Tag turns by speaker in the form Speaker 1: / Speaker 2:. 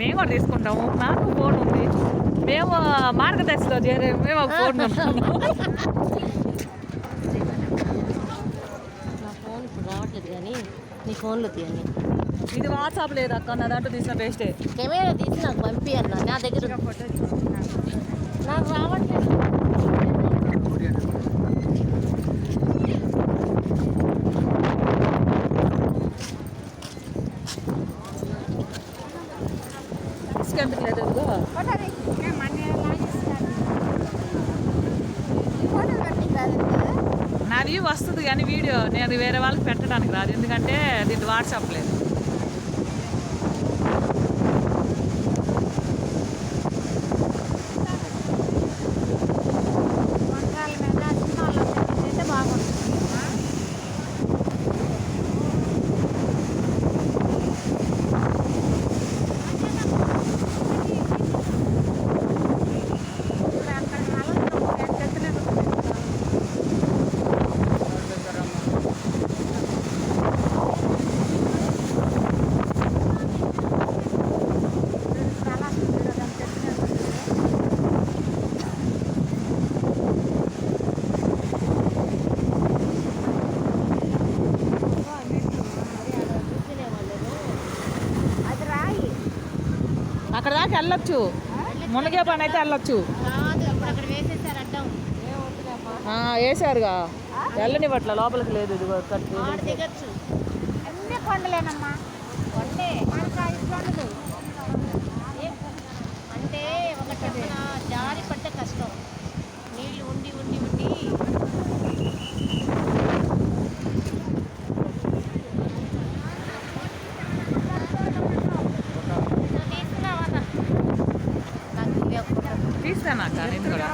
Speaker 1: మేము కూడా తీసుకుంటాము. నాకు ఫోన్ ఉంది. మేము మార్గదర్శిలో చేరే మేము ఫోన్ కొనుక్కున్నాము.
Speaker 2: నా ఫోన్ ఇప్పుడు రావట్లేదు కానీ నీ ఫోన్లో తీయండి.
Speaker 1: ఇది వాట్సాప్ లేదు అక్క, నా దాంట్లో తీసిన బెస్టే.
Speaker 2: కెమెరా తీసి నాకు పంపి అన్న, నా దగ్గర నాకు రావట్లేదు.
Speaker 1: తీసుకెందుకు లేదు నా వ్యూ వస్తుంది కానీ వీడియో నేను వేరే వాళ్ళకి పెట్టడానికి రాదు, ఎందుకంటే దీంట్లో వాట్సాప్ లేదు. అక్కడ దాకా వెళ్ళొచ్చు, మునగే పని అయితే వెళ్ళొచ్చు. వేసారుగా, వెళ్ళనివ్వట్ల, లోపలికి లేదు. ఇది
Speaker 2: అన్నీ కొండలేనమ్మా, కొండే అంటే ఒక చెప్పిన జారి పట్టే కష్టం. నీళ్ళు ఉండి ఉండి ఉండి
Speaker 1: తీస్తాను అక్క నేను కూడా.